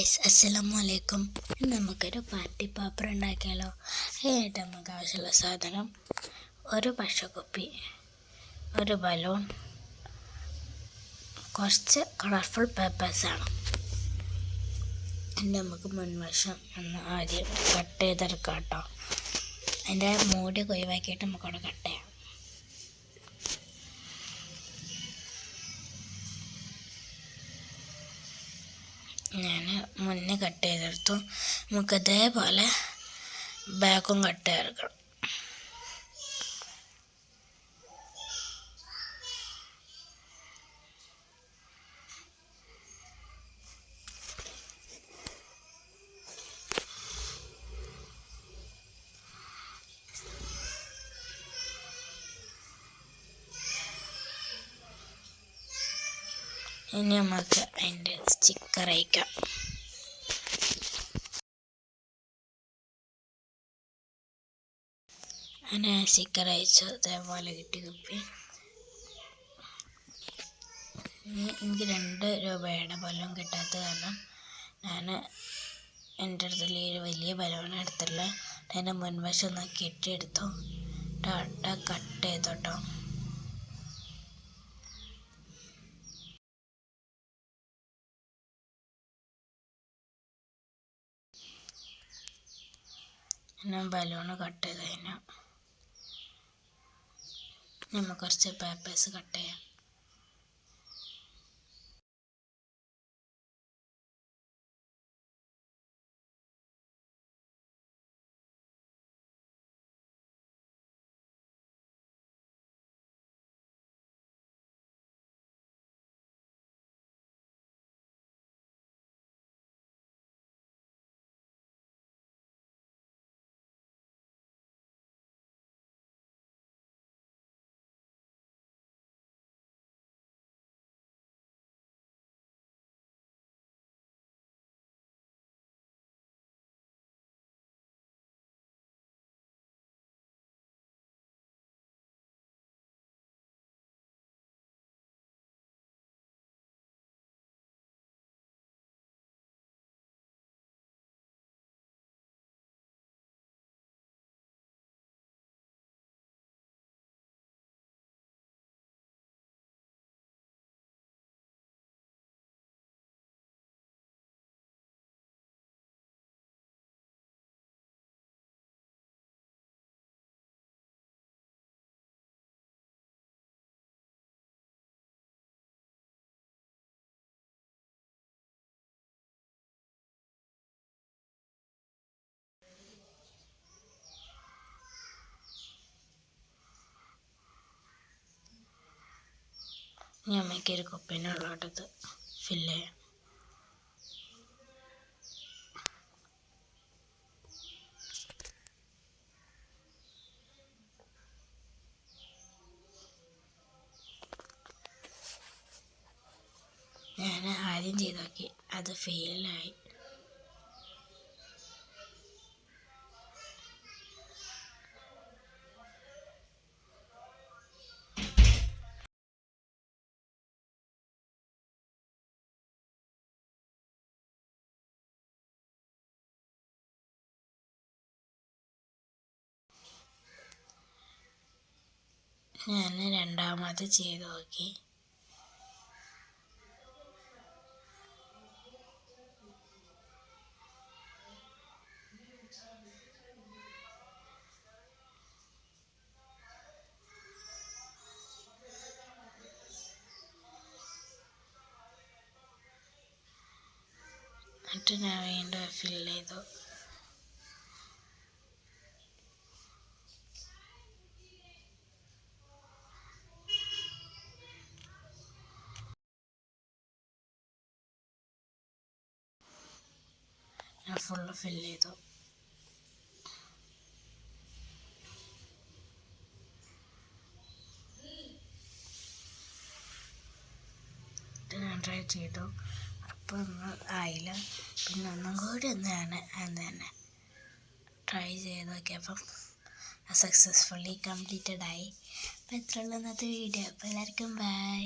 Guys, അസ്സലാമലൈക്കും. നമുക്കൊരു party paper ഉണ്ടാക്കിയാലോ? അതിനായിട്ട് നമുക്ക് ആവശ്യമുള്ള സാധനം ഒരു പശക്കുപ്പി, ഒരു ബലൂൺ, കുറച്ച് കളർഫുൾ പേപ്പേഴ്സാണ്. നമുക്ക് മുൻവശം ഒന്ന് ആദ്യം കട്ട് ചെയ്തെടുക്കാം കേട്ടോ. അതിൻ്റെ മൂടി ഒഴിവാക്കിയിട്ട് നമുക്കവിടെ കട്ട് ചെയ്യാം. ഞാൻ മുന്നേ കട്ട് ചെയ്തെടുത്തു. നമുക്ക് ഇതേപോലെ ബാക്കും കട്ട് ചെയ്തെടുക്കണം. ഇനി നമുക്ക് അതിൻ്റെ സ്റ്റിക്കർ അയക്കാം. അങ്ങനെ സ്റ്റിക്കർ അയച്ചു. അതേപോലെ കിട്ടി കുപ്പി. എനിക്ക് 2 രൂപയുടെ ബലൂൺ കിട്ടാത്ത കാരണം ഞാൻ എൻ്റെ അടുത്തുള്ള ഒരു വലിയ ബലൂൺ എടുത്തുള്ള അതിൻ്റെ മുൻവശം ഒന്ന് കെട്ടിയെടുത്തു. കട്ട് ചെയ്തോട്ടോ. ഞാൻ ബലൂണ് കട്ട് ചെയ്ത് കഴിഞ്ഞു. നമുക്ക് കുറച്ച് പേപ്പേഴ്സ് കട്ട് ചെയ്യാം. ഇനി അമ്മയ്ക്ക് ഒരു കുപ്പീനുള്ളോട്ടത് ഫില്ല് ചെയ്യാം. ഞാൻ ആദ്യം ചെയ്ത് നോക്കി, അത് ഫെയിലായി. ഞാൻ രണ്ടാമത് ചെയ്ത് നോക്കി. എന്നിട്ട് ഞാൻ വീണ്ടും ഫില്ല് ചെയ്തു. ഞാൻ ഫുള്ള് ഫില്ല് ചെയ്തു. ഞാൻ ട്രൈ ചെയ്തു. അപ്പോൾ ഒന്നും ആയില്ല. പിന്നെ ഒന്നും കൂടി ഞാൻ തന്നെ ട്രൈ ചെയ്ത് നോക്കിയപ്പം സക്സസ്ഫുള്ളി കംപ്ലീറ്റഡ് ആയി. അപ്പോൾ ഇത്രയുള്ള ഇന്നത്തെ വീഡിയോ. അപ്പോൾ എല്ലാവർക്കും ബൈ.